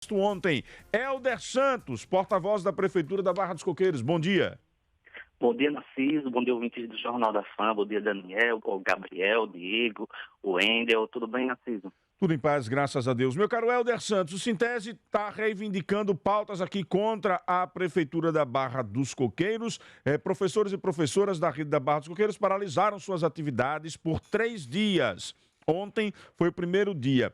Ontem, Helder Santos, porta-voz da Prefeitura da Barra dos Coqueiros. Bom dia. Bom dia, Narciso. Bom dia, ouvintes do Jornal da Fã. Bom dia, Daniel, o Gabriel, o Diego, o Wendel. Tudo bem, Narciso? Tudo em paz, graças a Deus. Meu caro Helder Santos, o Sintese está reivindicando pautas aqui contra a Prefeitura da Barra dos Coqueiros. Professores e professoras da rede da Barra dos Coqueiros paralisaram suas atividades por 3 dias. Ontem foi o primeiro dia.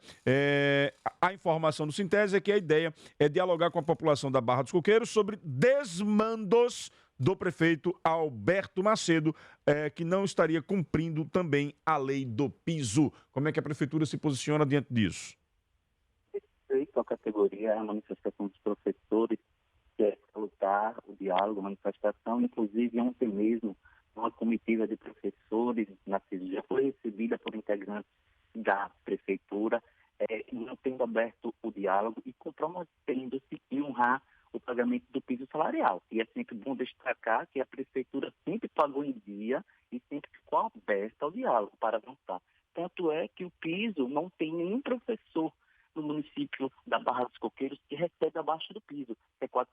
A informação do Sintese é que a ideia é dialogar com a população da Barra dos Coqueiros sobre desmandos do prefeito Alberto Macedo, que não estaria cumprindo também a lei do piso. Como é que a prefeitura se posiciona diante disso? Respeito à categoria, a manifestação dos professores, que é lutar, o diálogo, a manifestação, inclusive ontem mesmo, uma comitiva de professores, Narciso, já foi recebida por integrantes da prefeitura, mantendo aberto o diálogo e comprometendo-se em honrar o pagamento do piso salarial. E é sempre bom destacar que a prefeitura sempre pagou em dia e sempre ficou aberta ao diálogo para avançar. Tanto é que o piso não tem nenhum professor no município da Barra dos Coqueiros que recebe abaixo do piso, que é R$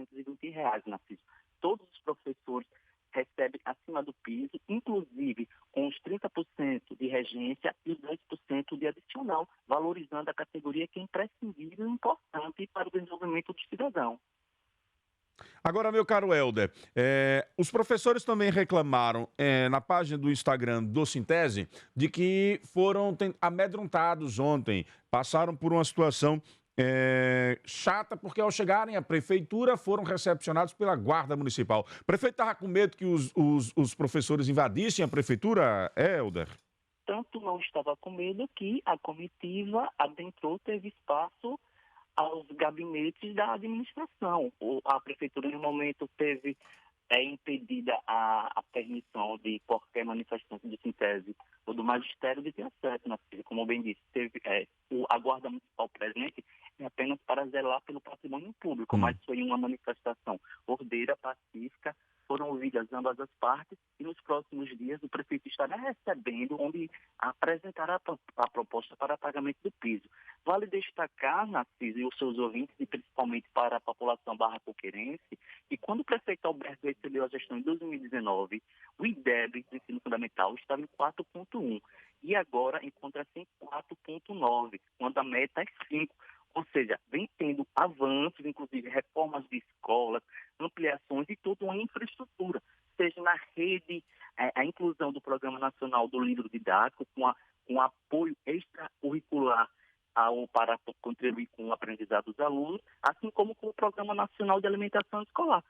4.420, Narciso. Todos os professores recebem acima do piso, inclusive com os 30% de regência e os 10% de adicional, valorizando a categoria que é imprescindível e importante para o desenvolvimento do cidadão. Agora, meu caro Helder, os professores também reclamaram na página do Instagram do Sintese de que foram amedrontados ontem, passaram por uma situação chata, porque ao chegarem à prefeitura foram recepcionados pela guarda municipal. O prefeito estava com medo que os professores invadissem a prefeitura, Helder? Tanto não estava com medo que a comitiva adentrou, teve espaço aos gabinetes da administração. A prefeitura, no momento, teve impedida a permissão de qualquer manifestante do Sintese ou do magistério de ter acesso, como bem disse, teve a guarda municipal presente apenas para zelar pelo patrimônio público, mas foi uma manifestação ordeira, pacífica, foram ouvidas ambas as partes e nos próximos dias o prefeito estará recebendo, onde apresentará a proposta para pagamento do piso. Vale destacar, Narciso, e os seus ouvintes, e principalmente para a população barra-coqueirense, que quando o prefeito Alberto recebeu a gestão em 2019, o IDEB do ensino fundamental estava em 4,1 e agora encontra-se em 4,9, quando a meta é 5. Ou seja, vem tendo avanços, inclusive reformas de escolas, ampliações e toda uma infraestrutura, seja na rede, a inclusão do Programa Nacional do Livro Didático, com apoio extracurricular para contribuir com o aprendizado dos alunos, assim como com o Programa Nacional de Alimentação Escolar,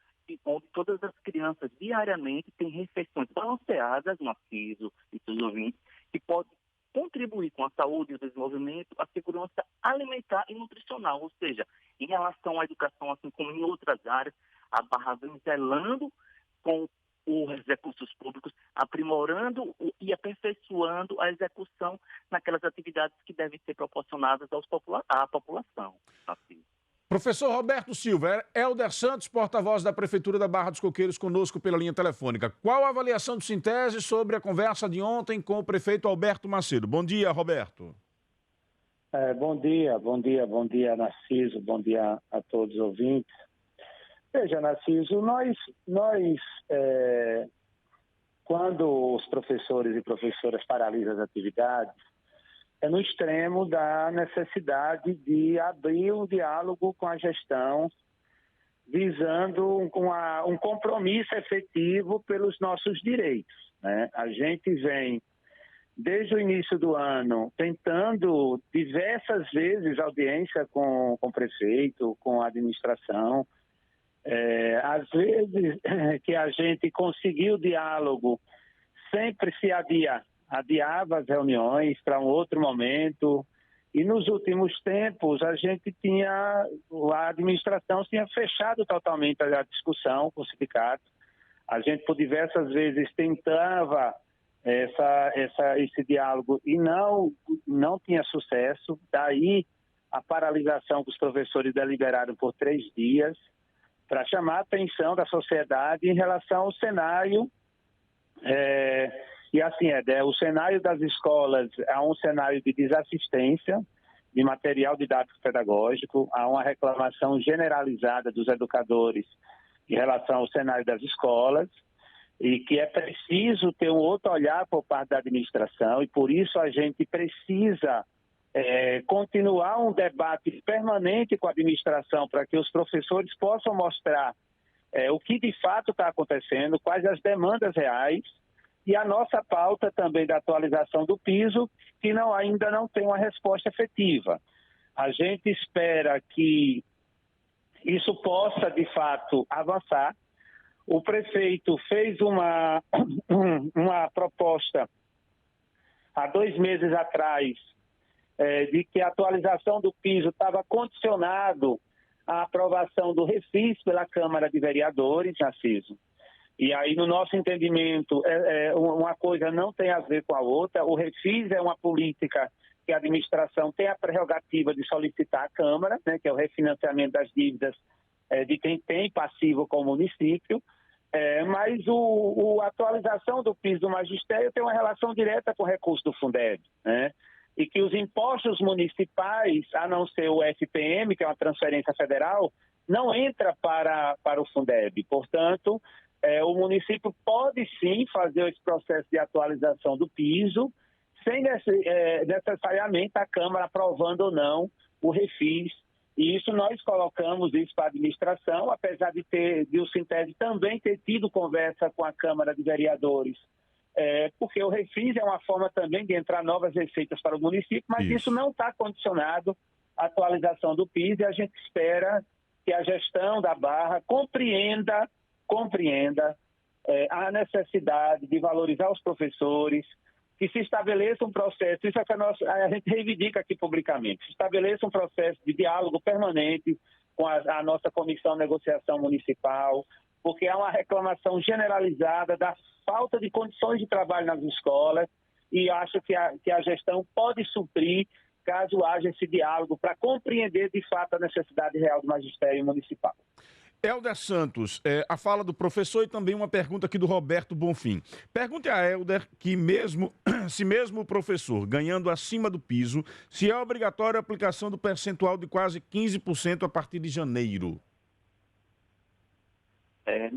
onde todas as crianças diariamente têm refeições balanceadas, Narciso e seus ouvintes, que podem contribuir com a saúde e o desenvolvimento, a segurança alimentar e nutricional, ou seja, em relação à educação, assim como em outras áreas, a Barra vem zelando com os recursos públicos, aprimorando e aperfeiçoando a execução naquelas atividades que devem ser proporcionadas à população. Assim. Professor Roberto Silva, Helder Santos, porta-voz da Prefeitura da Barra dos Coqueiros, conosco pela linha telefônica. Qual a avaliação do Sintese sobre a conversa de ontem com o prefeito Alberto Macedo? Bom dia, Roberto. Bom dia, Narciso, bom dia a todos os ouvintes. Veja, Narciso, nós quando os professores e professoras paralisam as atividades, é no extremo da necessidade de abrir um diálogo com a gestão, visando um compromisso efetivo pelos nossos direitos, né? A gente vem, desde o início do ano, tentando diversas vezes audiência com o prefeito, com a administração. Às vezes que a gente conseguiu diálogo, sempre se adiava as reuniões para um outro momento, e nos últimos tempos a administração tinha fechado totalmente a discussão com o sindicato. A gente por diversas vezes tentava esse diálogo e não tinha sucesso, daí a paralisação que os professores deliberaram por 3 dias, para chamar a atenção da sociedade em relação ao cenário. E assim, o cenário das escolas é um cenário de desassistência, de material didático pedagógico, há uma reclamação generalizada dos educadores em relação ao cenário das escolas, e que é preciso ter um outro olhar por parte da administração, e por isso a gente precisa continuar um debate permanente com a administração para que os professores possam mostrar o que de fato está acontecendo, quais as demandas reais, e a nossa pauta também da atualização do piso, que ainda não tem uma resposta efetiva. A gente espera que isso possa, de fato, avançar. O prefeito fez uma proposta há 2 meses atrás de que a atualização do piso estava condicionado à aprovação do refis pela Câmara de Vereadores, Narciso. E aí, no nosso entendimento, uma coisa não tem a ver com a outra. O refis é uma política que a administração tem a prerrogativa de solicitar à Câmara, né, que é o refinanciamento das dívidas de quem tem passivo com o município. Mas a atualização do piso do magistério tem uma relação direta com o recurso do Fundeb, né? E que os impostos municipais, a não ser o FPM, que é uma transferência federal, não entra para o Fundeb. Portanto, o município pode sim fazer esse processo de atualização do piso, sem necessariamente a Câmara aprovando ou não o refis. E isso nós colocamos isso para a administração, apesar de o Sintese também ter tido conversa com a Câmara de Vereadores, porque o refis é uma forma também de entrar novas receitas para o município, mas isso não está condicionado à atualização do piso, e a gente espera que a gestão da Barra compreenda a necessidade de valorizar os professores, que se estabeleça um processo, isso é que a gente reivindica aqui publicamente, se estabeleça um processo de diálogo permanente com a nossa Comissão de Negociação Municipal, porque há uma reclamação generalizada da falta de condições de trabalho nas escolas, e acho que a gestão pode suprir caso haja esse diálogo para compreender de fato a necessidade real do magistério municipal. Helder Santos, a fala do professor e também uma pergunta aqui do Roberto Bonfim. Pergunte a Helder que se mesmo o professor ganhando acima do piso, se é obrigatória a aplicação do percentual de quase 15% a partir de janeiro.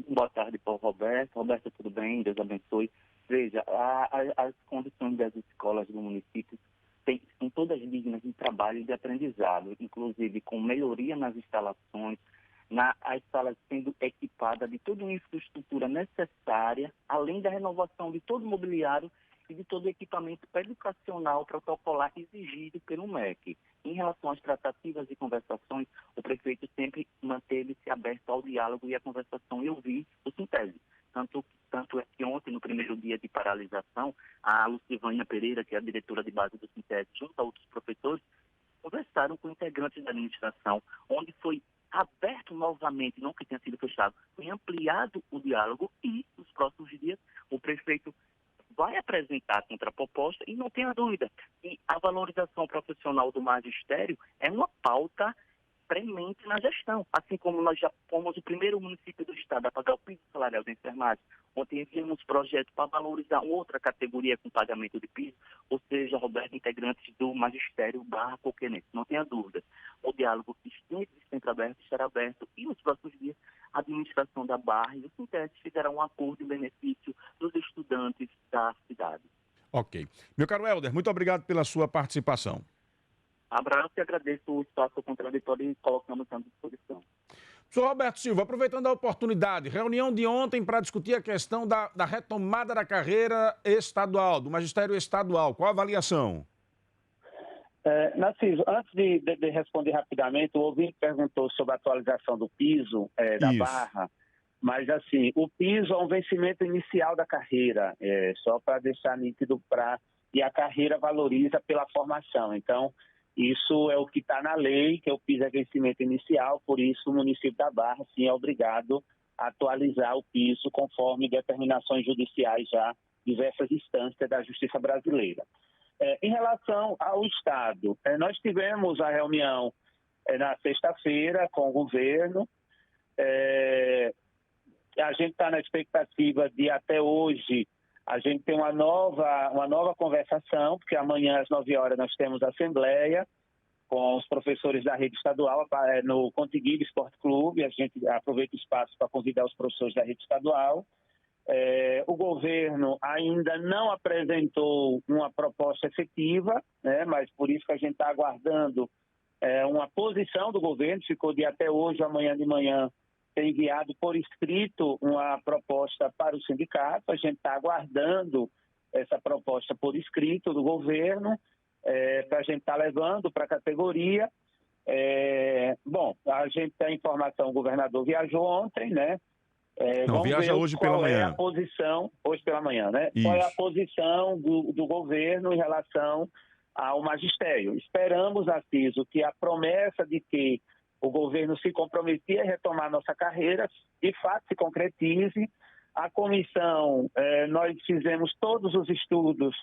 Boa tarde, Paulo Roberto. Roberto, tudo bem? Deus abençoe. Veja, as condições das escolas do município são todas dignas de trabalho e de aprendizado, inclusive com melhoria nas instalações, as salas sendo equipadas de toda uma infraestrutura necessária, além da renovação de todo o mobiliário e de todo o equipamento educacional protocolar exigido pelo MEC. Em relação às tratativas e conversações, o prefeito sempre manteve-se aberto ao diálogo e à conversação. Eu vi o Sintese. Tanto é que ontem, no primeiro dia de paralisação, a Lucivânia Pereira, que é a diretora de base do Sintese, junto a outros professores, conversaram com integrantes da administração, onde foi aberto novamente, não que tenha sido fechado, foi ampliado o diálogo e, nos próximos dias, o prefeito vai apresentar a contraproposta e não tenha dúvida que a valorização profissional do magistério é uma pauta premente na gestão, assim como nós já fomos o primeiro município do estado a pagar o piso salarial da enfermagem. Ontem enviamos projeto para valorizar outra categoria com pagamento de piso, ou seja, Roberto, integrantes do magistério / Coquenense. Não tenha dúvida. O diálogo que sempre aberto estará aberto e nos próximos dias a administração da Barra e o Sintese fizeram um acordo em benefício dos estudantes da cidade. Ok. Meu caro Helder, muito obrigado pela sua participação. Abraço e agradeço o espaço contraditório e colocamos à disposição. Senhor Roberto Silva, aproveitando a oportunidade, reunião de ontem para discutir a questão da retomada da carreira estadual, do magistério estadual. Qual a avaliação? Narciso, antes de responder rapidamente, o ouvinte perguntou sobre a atualização do piso da Barra, mas assim, o piso é um vencimento inicial da carreira, só para deixar nítido, e a carreira valoriza pela formação. Então, isso é o que está na lei, que o piso é vencimento inicial, por isso o município da Barra, sim, é obrigado a atualizar o piso conforme determinações judiciais já, diversas instâncias da Justiça Brasileira. Em relação ao Estado, nós tivemos a reunião na sexta-feira com o governo, a gente está na expectativa de até hoje a gente ter uma nova conversação, porque amanhã às 9 horas nós temos a Assembleia, com os professores da rede estadual no Contiguilha Esporte Clube. A gente aproveita o espaço para convidar os professores da rede estadual. O governo ainda não apresentou uma proposta efetiva, né, mas por isso que a gente está aguardando uma posição do governo. Ficou de até hoje, amanhã de manhã, ter enviado por escrito uma proposta para o sindicato. A gente está aguardando essa proposta por escrito do governo, para a gente estar levando para a categoria. Bom, a gente tem informação, o governador viajou ontem, né? Não, viaja hoje pela manhã. Qual é a posição, hoje pela manhã, né? Isso. Qual é a posição do governo em relação ao magistério? Esperamos, Narciso, que a promessa de que o governo se comprometia a retomar nossa carreira, de fato se concretize. A comissão, nós fizemos todos os estudos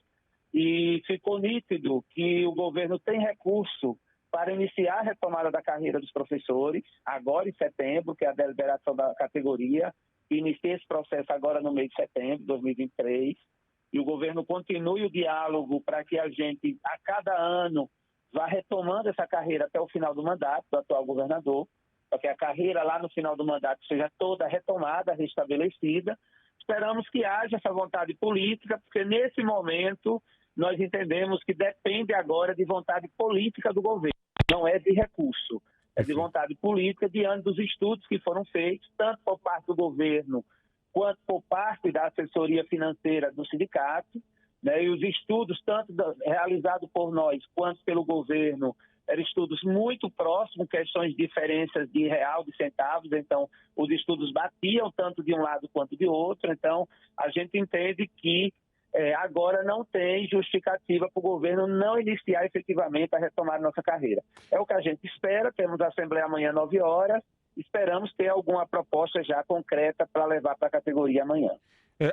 e ficou nítido que o governo tem recurso para iniciar a retomada da carreira dos professores, agora em setembro, que é a deliberação da categoria, inicia esse processo agora no mês de setembro de 2023, e o governo continue o diálogo para que a gente, a cada ano, vá retomando essa carreira até o final do mandato do atual governador, para que a carreira lá no final do mandato seja toda retomada, restabelecida. Esperamos que haja essa vontade política, porque nesse momento nós entendemos que depende agora de vontade política do governo, não é de recurso, é de vontade política diante dos estudos que foram feitos, tanto por parte do governo quanto por parte da assessoria financeira do sindicato, né? E os estudos, tanto realizados por nós quanto pelo governo, eram estudos muito próximos, questões de diferenças de real, de centavos, então os estudos batiam tanto de um lado quanto de outro, então a gente entende que agora não tem justificativa para o governo não iniciar efetivamente a retomar nossa carreira. É o que a gente espera, temos a Assembleia amanhã às 9 horas, esperamos ter alguma proposta já concreta para levar para a categoria amanhã.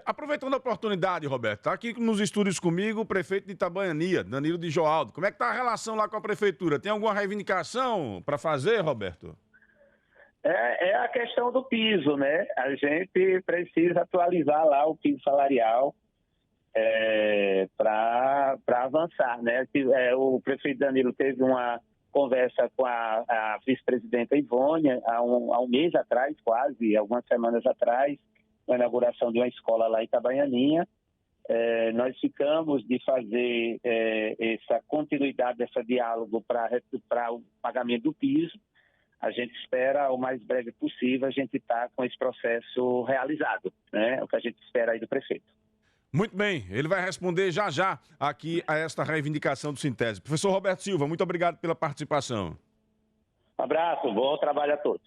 Aproveitando a oportunidade, Roberto, está aqui nos estúdios comigo o prefeito de Itabaiania, Danilo de Joaldo. Como é que está a relação lá com a prefeitura? Tem alguma reivindicação para fazer, Roberto? É a questão do piso, né? A gente precisa atualizar lá o piso salarial para avançar, né? O prefeito Danilo teve uma conversa com a vice-presidenta Ivônia há um mês atrás, quase, algumas semanas atrás, na inauguração de uma escola lá em Itabaianinha. Nós ficamos de fazer essa continuidade desse diálogo para o pagamento do piso. A gente espera, o mais breve possível, a gente estar com esse processo realizado, né? É o que a gente espera aí do prefeito. Muito bem, ele vai responder já já aqui a esta reivindicação do Sintese. Professor Roberto Silva, muito obrigado pela participação. Um abraço, bom trabalho a todos.